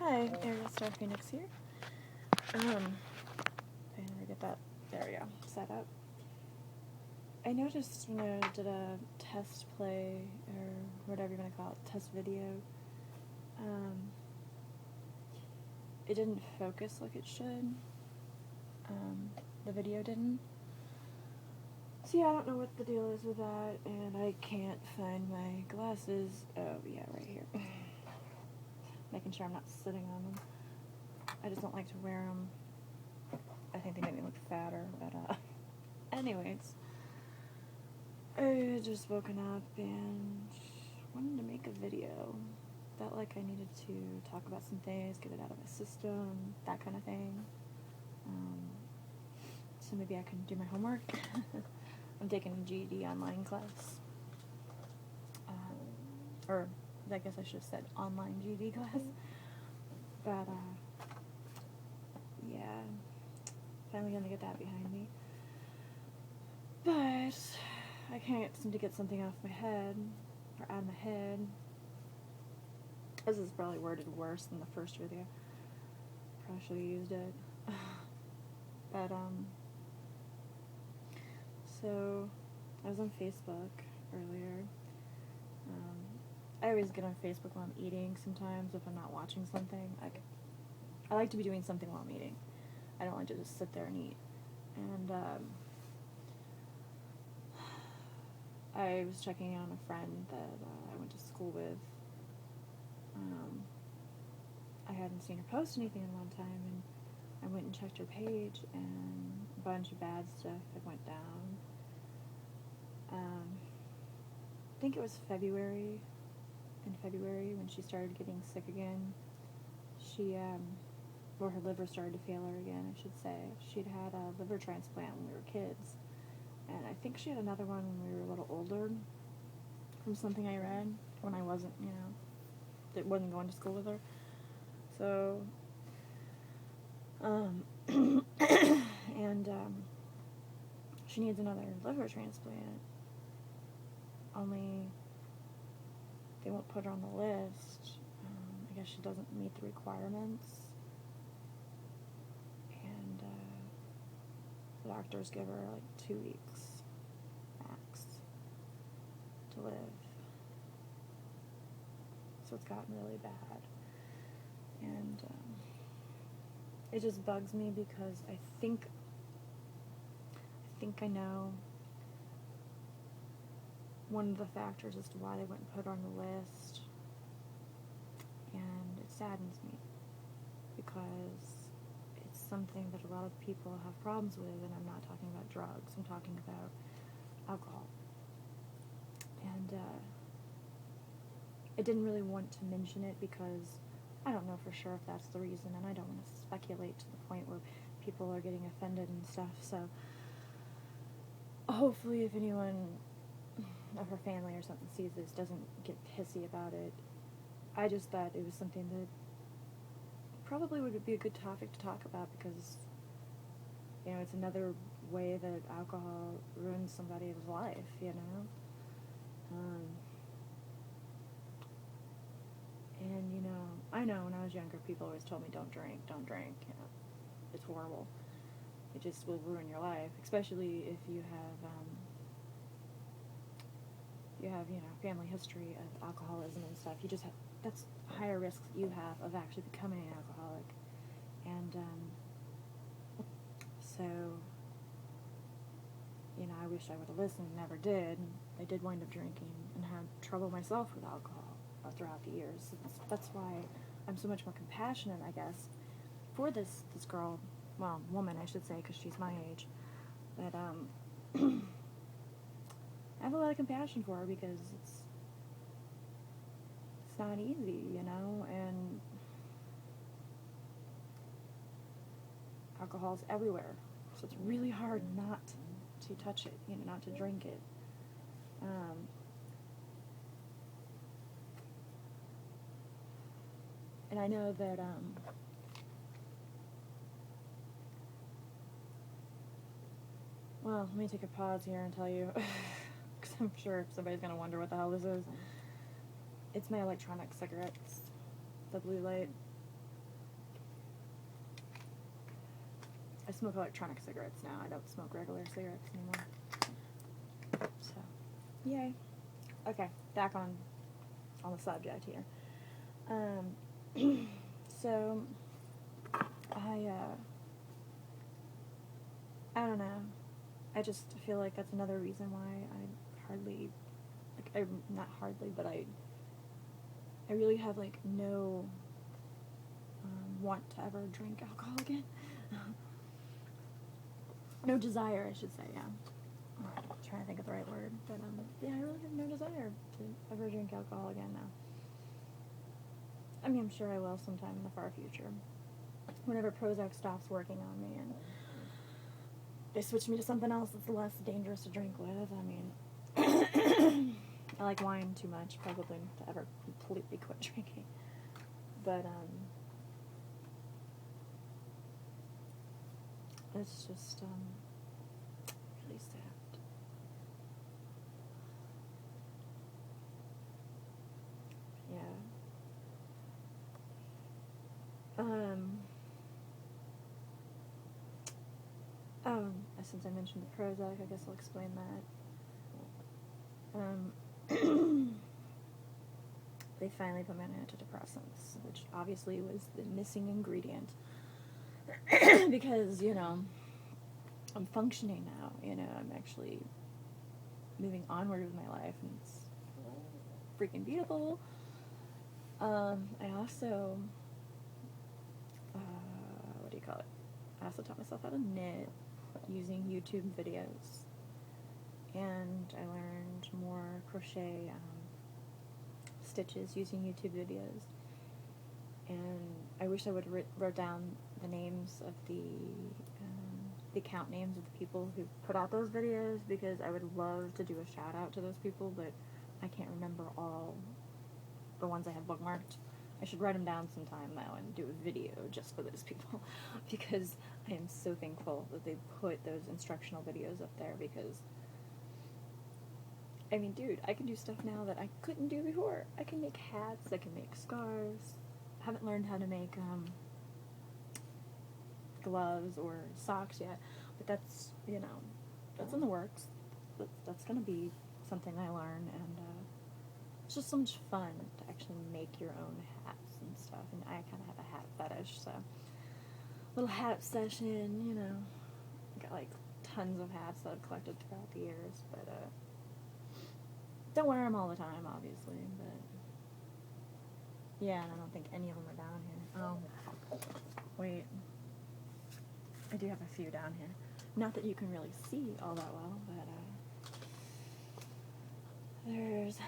Hi, Ariel Star Phoenix here. I'm gonna get that, there we go, set up. I noticed when I did a test play, or whatever you want to call it, test video, it didn't focus like it should. The video didn't. So yeah, I don't know what the deal is with that, and I can't find my glasses. Oh yeah, right here. Making sure I'm not sitting on them. I just don't like to wear them. I think they make me look fatter, but anyways. I had just woken up and wanted to make a video. Felt like I needed to talk about some things, get it out of my system, that kind of thing. So maybe I can do my homework. I'm taking a GED online class. Or I guess I should have said online GED class. But, yeah. Finally gonna get that behind me. But I can't seem to get something off my head, or out of my head. This is probably worded worse than the first video. Probably should have used it. But, so, I was on Facebook earlier. I always get on Facebook while I'm eating sometimes if I'm not watching something. I like to be doing something while I'm eating. I don't like to just sit there and eat. And, I was checking on a friend that I went to school with. I hadn't seen her post anything in a long time, and I went and checked her page, and a bunch of bad stuff had went down. I think it was February, when she started getting sick again. She, her liver started to fail her again, I should say. She'd had a liver transplant when we were kids, and I think she had another one when we were a little older, from something I read, when I wasn't, wasn't going to school with her. So, and, she needs another liver transplant, only they won't put her on the list. I guess she doesn't meet the requirements, and, the doctors give her, 2 weeks, max, to live. So it's gotten really bad, and, it just bugs me because I think I know one of the factors as to why they wouldn't put her on the list, and it saddens me because it's something that a lot of people have problems with, and I'm not talking about drugs, I'm talking about alcohol. And I didn't really want to mention it because I don't know for sure if that's the reason, and I don't want to speculate to the point where people are getting offended and stuff. So hopefully if anyone of her family or something sees this, doesn't get pissy about it. I just thought it was something that probably would be a good topic to talk about because, it's another way that alcohol ruins somebody's life, and, I know when I was younger, people always told me, don't drink, it's horrible. It just will ruin your life, especially if you have, family history of alcoholism and stuff. That's higher risks that you have of actually becoming an alcoholic. And, so, I wish I would have listened, never did. I did wind up drinking and had trouble myself with alcohol throughout the years. So that's why I'm so much more compassionate, I guess, for this girl, well, woman, I should say, because she's my age. But, I have a lot of compassion for her because it's not easy, and alcohol's everywhere, so it's really hard not to touch it, not to drink it. And I know that, well, let me take a pause here and tell you, because I'm sure somebody's going to wonder what the hell this is. It's my electronic cigarettes, the blue light. I smoke electronic cigarettes now. I don't smoke regular cigarettes anymore. So, yay. Okay, back on the subject here. So, I don't know. I just feel like that's another reason why I hardly, not hardly, but I really have, like, no want to ever drink alcohol again. No desire, I should say, yeah. I'm trying to think of the right word, but, yeah, I really have no desire to ever drink alcohol again now. I mean, I'm sure I will sometime in the far future, whenever Prozac stops working on me and they switch me to something else that's less dangerous to drink with. I mean, I like wine too much, probably, to ever completely quit drinking. But, it's just, really sad. Yeah. Since I mentioned the Prozac, I guess I'll explain that. They finally put me on antidepressants, which obviously was the missing ingredient. Because, I'm functioning now, I'm actually moving onward with my life, and it's freaking beautiful. I also, what do you call it? I also taught myself how to knit using YouTube videos, and I learned more crochet stitches using YouTube videos, and I wish I would wrote down the names of the account names of the people who put out those videos, because I would love to do a shout out to those people, but I can't remember all the ones I have bookmarked. I should write them down sometime, though, and do a video just for those people, because I am so thankful that they put those instructional videos up there, because, I mean, dude, I can do stuff now that I couldn't do before. I can make hats, I can make scarves. I haven't learned how to make, gloves or socks yet, but that's, that's in the works. That's gonna be something I learn, and, it's just so much fun to actually make your own hats and stuff, and I kind of have a hat fetish, so little hat obsession, got like tons of hats that I've collected throughout the years, but don't wear them all the time, obviously, but yeah, and I don't think any of them are down here. Oh, wait, I do have a few down here. Not that you can really see all that well, but there's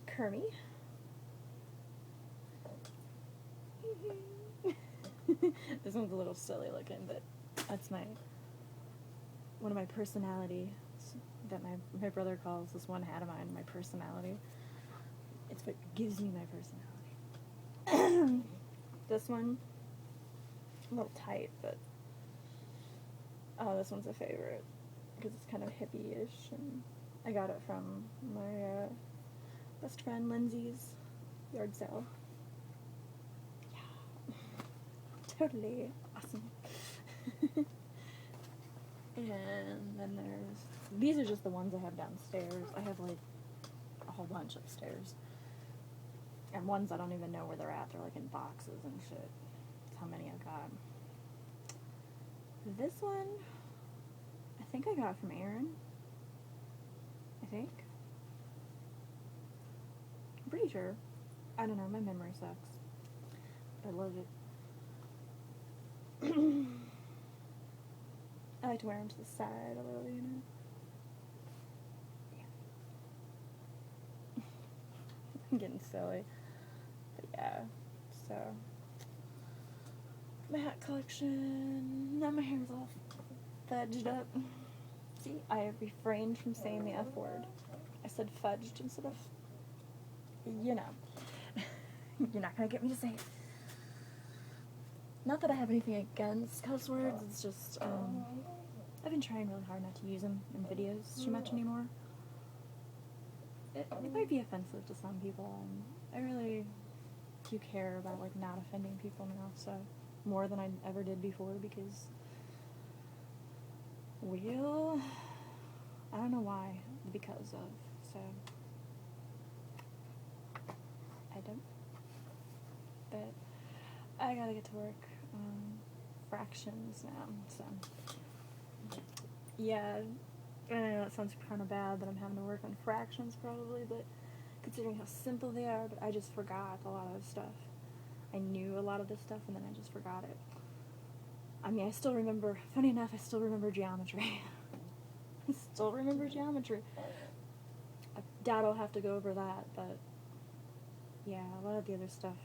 Kermie. This one's a little silly looking, but that's one of my personalities that my brother calls this one hat of mine my personality. It's what gives me my personality. This one, a little tight, but this one's a favorite because it's kind of hippie-ish, and I got it from my best friend Lindsay's yard sale. Yeah. Totally awesome. And then these are just the ones I have downstairs. I have like a whole bunch upstairs. And ones I don't even know where they're at. They're like in boxes and shit. That's how many I've got. This one, I think I got from Aaron. I think. I'm pretty sure. I don't know, my memory sucks. But I love it. I like to wear them to the side a little, Yeah. I'm getting silly. But yeah, so. My hat collection. Now my hair's all fudged up. See, I refrained from saying the F word. I said fudged instead of, You're not gonna get me to say it. Not that I have anything against cuss words, it's just, I've been trying really hard not to use them in videos too much anymore. It might be offensive to some people, and I really do care about, like, not offending people now, so, more than I ever did before, because Well, I don't know why. Because of. So, I don't. But I gotta get to work on fractions now, so. Yeah, I know that sounds kind of bad that I'm having to work on fractions probably, but considering how simple they are, but I just forgot a lot of stuff. I knew a lot of this stuff and then I just forgot it. I mean, I still remember, funny enough, I still remember geometry. I still remember geometry. I doubt I'll have to go over that, but yeah, a lot of the other stuff,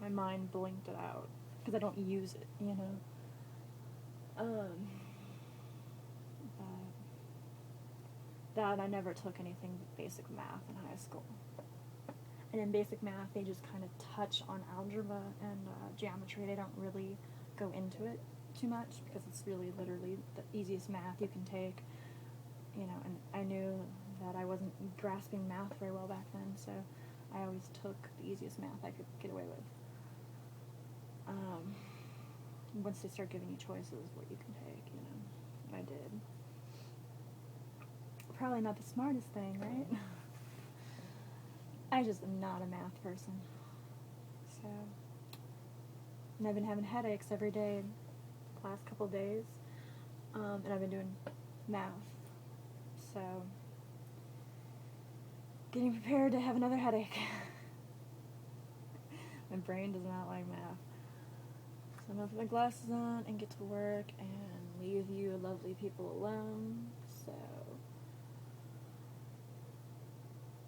my mind blinked it out because I don't use it, you know. That I never took anything but basic math in high school. And in basic math, they just kind of touch on algebra and geometry. They don't really go into it too much because it's really literally the easiest math you can take, you know, and I knew that I wasn't grasping math very well back then, so I always took the easiest math I could get away with. Once they start giving you choices, what you can take, you know, I did. Probably not the smartest thing, right? I just am not a math person. So, and I've been having headaches every day the last couple of days, and I've been doing math. So, getting prepared to have another headache. My brain does not like math. So I'm gonna put my glasses on and get to work and leave you lovely people alone. So,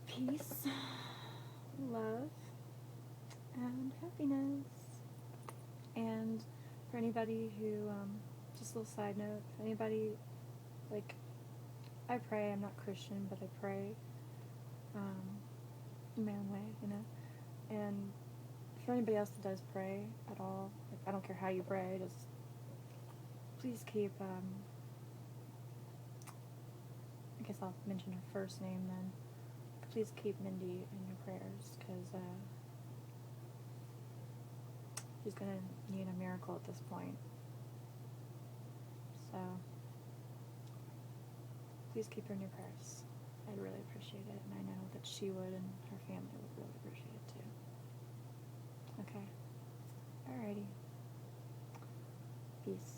peace, love, and happiness. And for anybody who, just a little side note, if anybody, like, I pray, I'm not Christian, but I pray, in my own way, you know, and for anybody else that does pray at all, like, I don't care how you pray, just please keep, I guess I'll mention her first name then, please keep Mindy in your prayers, because, she's gonna need a miracle at this point, so, please keep her in your prayers. I'd really appreciate it, and I know that she would, and her family would really appreciate it too. Okay. Alrighty. Peace.